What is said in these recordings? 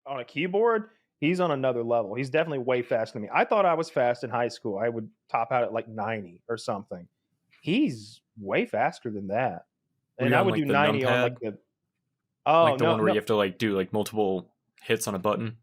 on a keyboard, he's on another level. He's definitely way faster than me. I thought I was fast in high school. I would top out at like 90 or something. He's way faster than that. And I would do 90 on like the one where you have to like do like multiple hits on a button.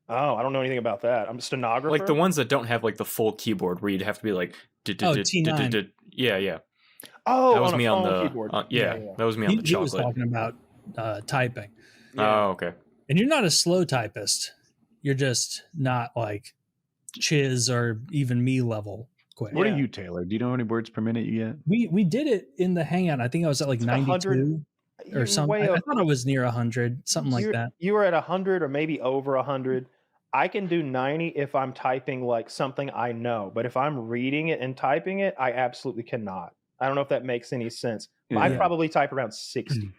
Oh, I don't know anything about that. I'm a stenographer. Like the ones that don't have like the full keyboard where you'd have to be like T9. Yeah. Oh, that was me on the keyboard. That was me on the chocolate. He was talking about typing. Oh, okay. And you're not a slow typist. You're just not like Chiz or even me level quick. What are you, Taylor? Do you know how many words per minute you get? We did it in the Hangout. I think I was at like 92 or something. I thought I was near 100, something like that. You were at 100 or maybe over 100. I can do 90 if I'm typing like something I know, but if I'm reading it and typing it, I absolutely cannot. I don't know if that makes any sense. Yeah. I probably type around 60.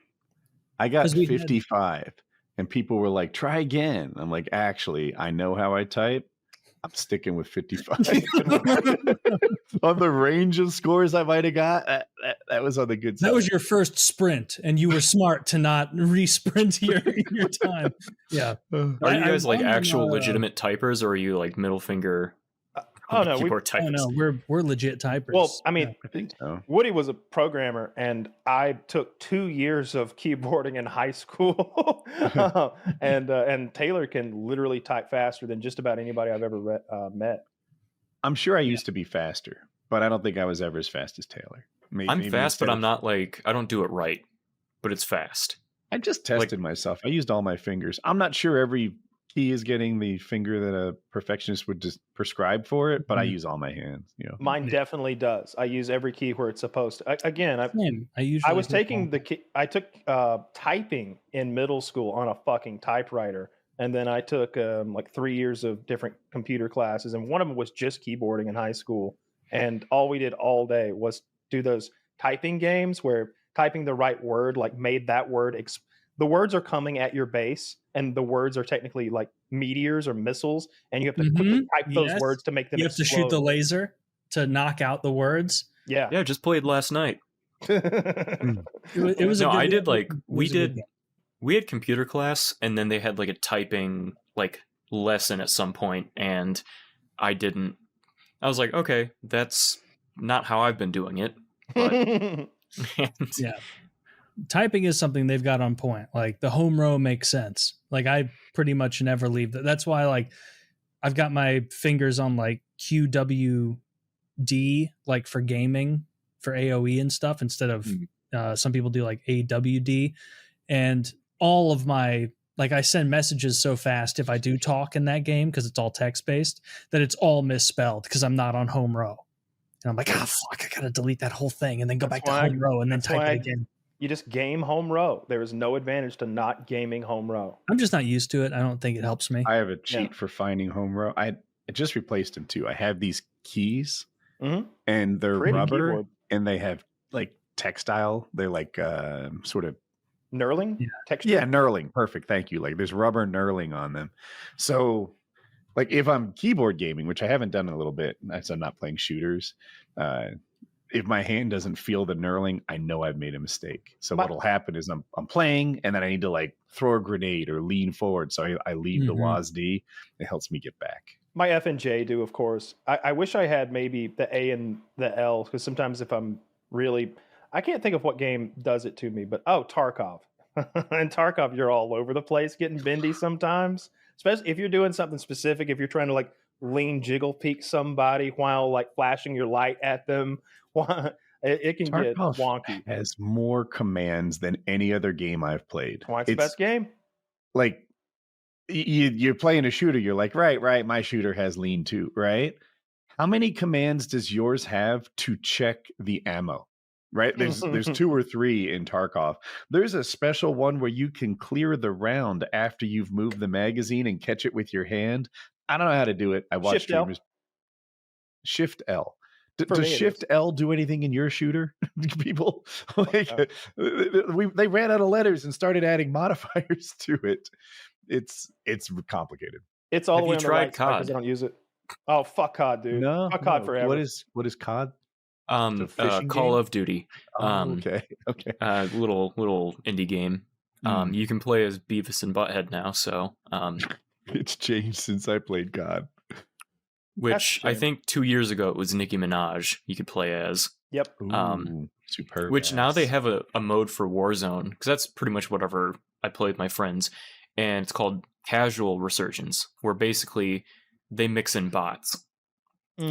I got 55 and people were like, try again. I'm like, actually, I know how I type. I'm sticking with 55. On the range of scores I might have got, that was on the good side. That was your first sprint, and you were smart to not re-sprint your time. Yeah. Are you guys like actual legitimate typers, or are you like middle finger? Keyboard typers? Oh no, we're legit typers. Well, I mean, I think so. Woody was a programmer, and I took 2 years of keyboarding in high school. And Taylor can literally type faster than just about anybody I've ever met. I'm sure I used to be faster, but I don't think I was ever as fast as Taylor. I'm fast, but I'm not like, I don't do it right, but it's fast. I just tested myself. I used all my fingers. I'm not sure every key is getting the finger that a perfectionist would just prescribe for it, but I use all my hands. You know, mine definitely does. I use every key where it's supposed to. I took typing in middle school on a fucking typewriter, and then I took like 3 years of different computer classes, and one of them was just keyboarding in high school. And all we did all day was do those typing games where typing the right word like made that word the words are coming at your base, and the words are technically like meteors or missiles, and you have to quickly type those words to make them explode. To shoot the laser to knock out the words. Yeah, just played last night. It was we had computer class, and then they had like a typing like lesson at some point, and I was like, okay, that's not how I've been doing it. But yeah. Typing is something they've got on point. Like the home row makes sense. Like I pretty much never leave that. That's why like I've got my fingers on like QWD, like for gaming, for AOE and stuff, instead of some people do like AWD. And all of my, like I send messages so fast if I do talk in that game, because it's all text based, that it's all misspelled because I'm not on home row. And I'm like, fuck, I gotta delete that whole thing and then go back to home row and then type it again. You just game home row. There is no advantage to not gaming home row. I'm just not used to it. I don't think it helps me. I have a cheat for finding home row. I just replaced them too. I have these keys and they're rubber keyboard. And they have like textile. They're like sort of knurling? Yeah. Texture? Yeah, knurling. Perfect. Thank you. Like there's rubber knurling on them. So like if I'm keyboard gaming, which I haven't done in a little bit, as I'm not playing shooters, if my hand doesn't feel the knurling, I know I've made a mistake. So what'll happen is I'm playing, and then I need to like throw a grenade or lean forward. So I leave the WASD. It helps me get back. My F and J do, of course. I wish I had maybe the A and the L, because sometimes if I'm really, I can't think of what game does it to me, but Tarkov. And Tarkov, you're all over the place getting bendy sometimes, especially if you're doing something specific. If you're trying to like lean jiggle peek somebody while like flashing your light at them. It can get wonky. Has more commands than any other game I've played. Why it's the best game? Like you're playing a shooter. You're like, right. My shooter has lean too, right? How many commands does yours have to check the ammo? Right? There's 2 or 3 in Tarkov. There's a special one where you can clear the round after you've moved the magazine and catch it with your hand. I don't know how to do it. I watch streamers. Shift L. Does Shift L do anything in your shooter? People like they ran out of letters and started adding modifiers to it. It's complicated. It's all the way on the right side because I don't use it. Oh, fuck COD, dude. No, fuck COD forever. What is COD? Call of Duty. Okay. Little indie game. You can play as Beavis and Butthead now, so It's changed since I played COD. which I think 2 years ago it was Nicki Minaj you could play as. Yep. Superb. Which now they have a mode for Warzone, because that's pretty much whatever I play with my friends, and it's called Casual Resurgence, where basically they mix in bots.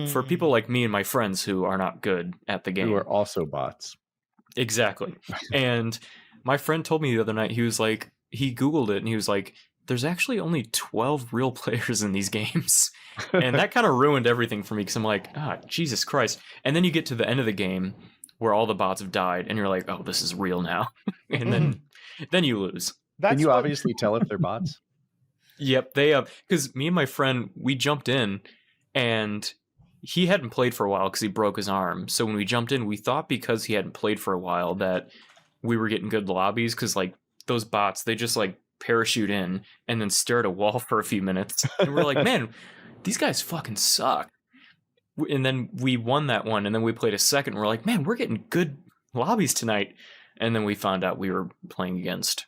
For people like me and my friends who are not good at the game. Who are also bots. Exactly. And my friend told me the other night, he was like, he Googled it and he was like, there's actually only 12 real players in these games. And that kind of ruined everything for me, because I'm like, Jesus Christ. And then you get to the end of the game where all the bots have died and you're like, oh, this is real now. And then you lose. Can you obviously tell if they're bots? Yep. They because me and my friend, we jumped in and he hadn't played for a while because he broke his arm. So when we jumped in, we thought because he hadn't played for a while that we were getting good lobbies, because like those bots, they just like parachute in and then stare at a wall for a few minutes. And we're like, man, these guys fucking suck. And then we won that one, and then we played a second. And we're like, man, we're getting good lobbies tonight. And then we found out we were playing against,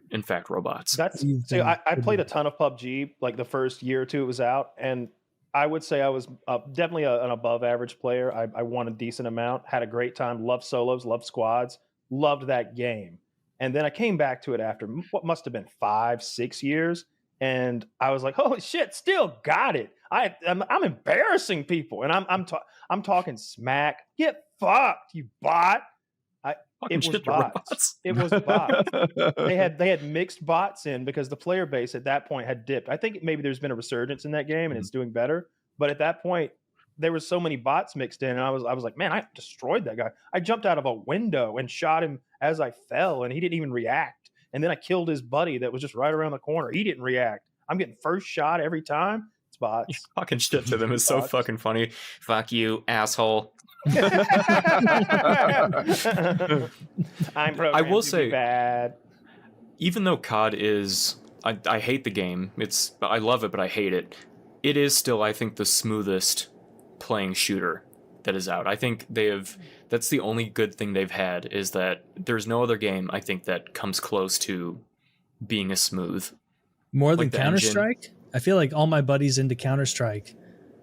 in fact, robots. See, I played a ton of PUBG like the first year or two it was out, and I would say I was definitely an above average player. I won a decent amount, had a great time, loved solos, loved squads, loved that game. And then I came back to it after what must have been 5-6 years. And I was like, holy shit, still got it. I'm embarrassing people. And I'm talking smack. Get fucked, you bot. It was bots. It was bots. They had mixed bots in because the player base at that point had dipped. I think maybe there's been a resurgence in that game and it's doing better. But at that point, there was so many bots mixed in, and I was like, man, I destroyed that guy. I jumped out of a window and shot him as I fell, and he didn't even react. And then I killed his buddy that was just right around the corner. He didn't react. I'm getting first shot every time. It's bots. You fucking shit to them is so fucking funny. Fuck you, asshole. I will say, bad. Even though COD is, I hate the game. I love it, but I hate it. It is still, I think, the smoothest playing shooter that is out. I think that's the only good thing they've had, is that there's no other game, I think, that comes close to being as smooth. More than Counter-Strike? I feel like all my buddies into Counter-Strike,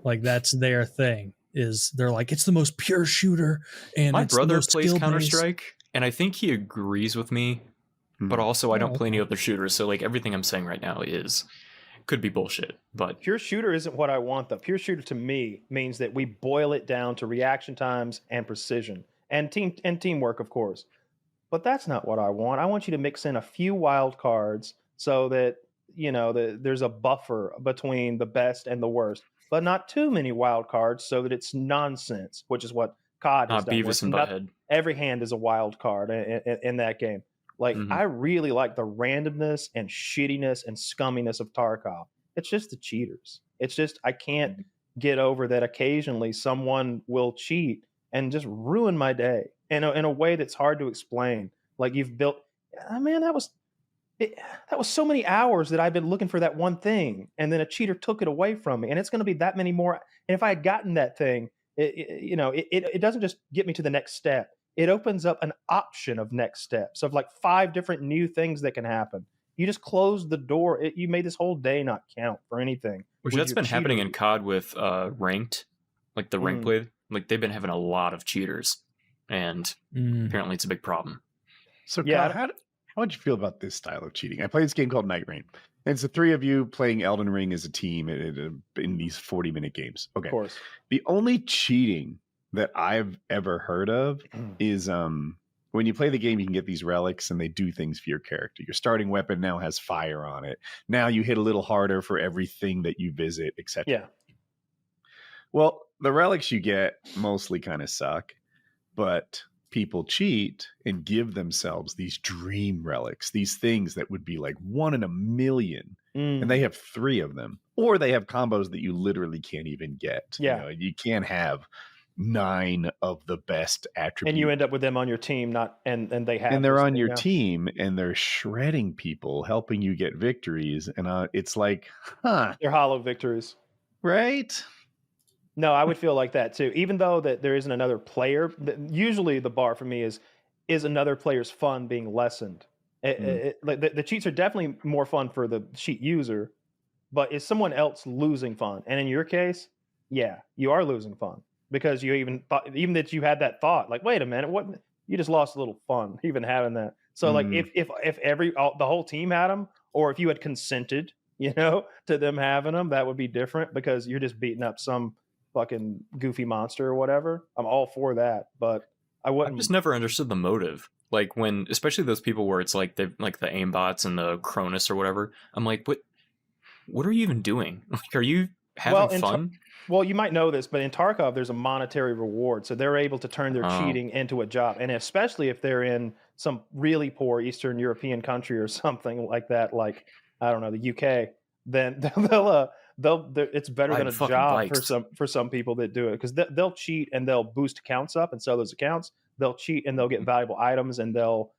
like that's their thing. They're like, it's the most pure shooter, and my brother plays Counter-Strike, and I think he agrees with me, but also I don't play any other shooters, so like everything I'm saying right now could be bullshit. But pure shooter isn't what I want, though. Pure shooter to me means that we boil it down to reaction times and precision and teamwork, of course. But that's not what I want. I want you to mix in a few wild cards so that there's a buffer between the best and the worst, but not too many wild cards so that it's nonsense, which is what COD has done. Beavis and Butthead. Every hand is a wild card in that game. Like, I really like the randomness and shittiness and scumminess of Tarkov. It's just the cheaters. It's just, I can't get over that occasionally someone will cheat and just ruin my day in a way that's hard to explain. Like, you've built, man, that was so many hours that I've been looking for that one thing, and then a cheater took it away from me, and it's going to be that many more. And if I had gotten that thing, it doesn't just get me to the next step. It opens up an option of next steps of like 5 different new things that can happen. You just closed the door. You made this whole day not count for anything. Which that's been happening in COD with ranked, like the ranked play. Like they've been having a lot of cheaters, and apparently it's a big problem. So yeah, how would you feel about this style of cheating? I play this game called Night Rain. And it's the 3 of you playing Elden Ring as a team in these 40-minute games. Okay. Of course. The only cheating that I've ever heard of is when you play the game, you can get these relics and they do things for your character. Your starting weapon now has fire on it. Now you hit a little harder for everything that you visit, etc. Yeah. Well, the relics you get mostly kind of suck, but people cheat and give themselves these dream relics, these things that would be like 1 in a million, and they have 3 of them, or they have combos that you literally can't even get. Yeah. You can't have 9 of the best attributes, and you end up with them on your team, and they're on your team, and they're shredding people, helping you get victories, and it's like, they're hollow victories, right? No, I would feel like that too. Even though that there isn't another player, usually the bar for me is another player's fun being lessened. Like the cheats are definitely more fun for the cheat user, but is someone else losing fun? And in your case, yeah, you are losing fun because you even thought, even that you had that thought, like, wait a minute, what? You just lost a little fun even having that. So like if the whole team had them, or if you had consented, to them having them, that would be different because you're just beating up some fucking goofy monster or whatever. I'm all for that, but I wouldn't. I just never understood the motive. Like when, especially those people where it's like like the aimbots and the Cronus or whatever. I'm like, what are you even doing? Like, are you having fun? Well, you might know this, but in Tarkov, there's a monetary reward. So they're able to turn their cheating into a job. And especially if they're in some really poor Eastern European country or something like that, like, I don't know, the UK, then it's better than a job for some people that do it. Because they'll cheat and they'll boost accounts up and sell those accounts. They'll cheat and they'll get valuable items and they'll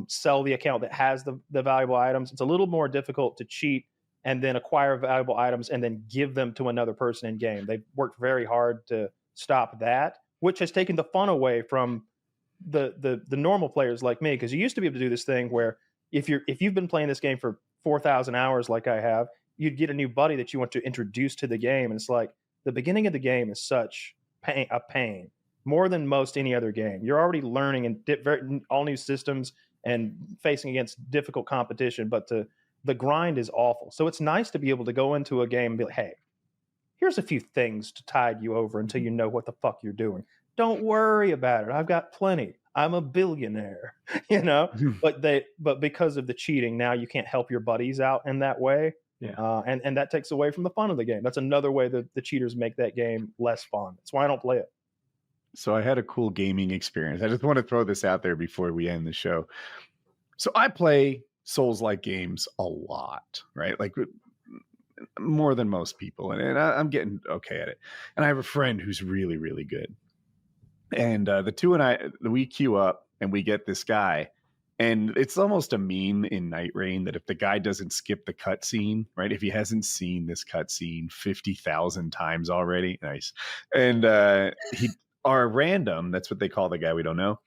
sell the account that has the valuable items. It's a little more difficult to cheat and then acquire valuable items and then give them to another person in game. They've worked very hard to stop that, which has taken the fun away from the normal players like me. Because you used to be able to do this thing where if you've been playing this game for 4,000 hours like I have, you'd get a new buddy that you want to introduce to the game, and it's like the beginning of the game is such a pain, more than most any other game. You're already learning and all new systems and facing against difficult competition, but the grind is awful. So it's nice to be able to go into a game and be like, hey, here's a few things to tide you over until you know what the fuck you're doing. Don't worry about it. I've got plenty. I'm a billionaire, but because of the cheating, now you can't help your buddies out in that way. Yeah. And that takes away from the fun of the game. That's another way that the cheaters make that game less fun. That's why I don't play it. So I had a cool gaming experience. I just want to throw this out there before we end the show. So I play Souls-like games a lot, right? Like more than most people. And I'm getting okay at it. And I have a friend who's really, really good. And the two and I, we queue up and we get this guy. And it's almost a meme in Night Rain that if the guy doesn't skip the cutscene, right? If he hasn't seen this cutscene 50,000 times already, nice. And our random, that's what they call the guy we don't know,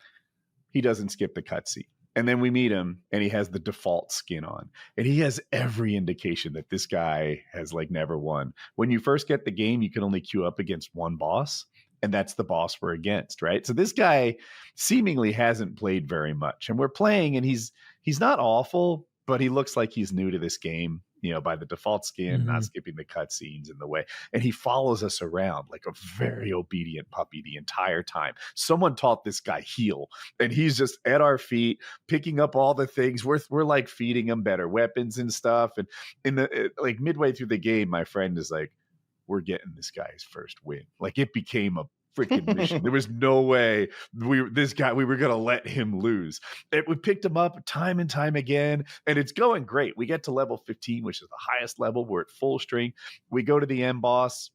he doesn't skip the cutscene. And then we meet him and he has the default skin on. And he has every indication that this guy has like never won. When you first get the game, you can only queue up against one boss. And that's the boss we're against, right? So this guy seemingly hasn't played very much. And we're playing and he's not awful, but he looks like he's new to this game, by the default skin, not skipping the cutscenes in the way. And he follows us around like a very obedient puppy the entire time. Someone taught this guy heal, and he's just at our feet, picking up all the things. We're like feeding him better weapons and stuff. And in the like midway through the game, my friend is like, we're getting this guy's first win. Like it became a freaking mission. There was no way we were going to let him lose. We picked him up time and time again, and it's going great. We get to level 15, which is the highest level. We're at full strength. We go to the end boss.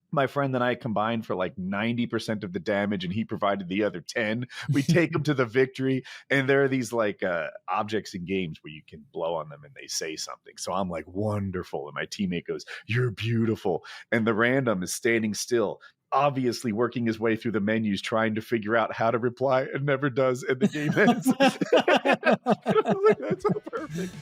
My friend and I combined for like 90% of the damage, and he provided the other 10. We take him to the victory, and there are these like objects in games where you can blow on them and they say something. So I'm like, wonderful. And my teammate goes, you're beautiful. And the random is standing still, obviously working his way through the menus, trying to figure out how to reply, and never does. And the game ends. I was like, that's so perfect.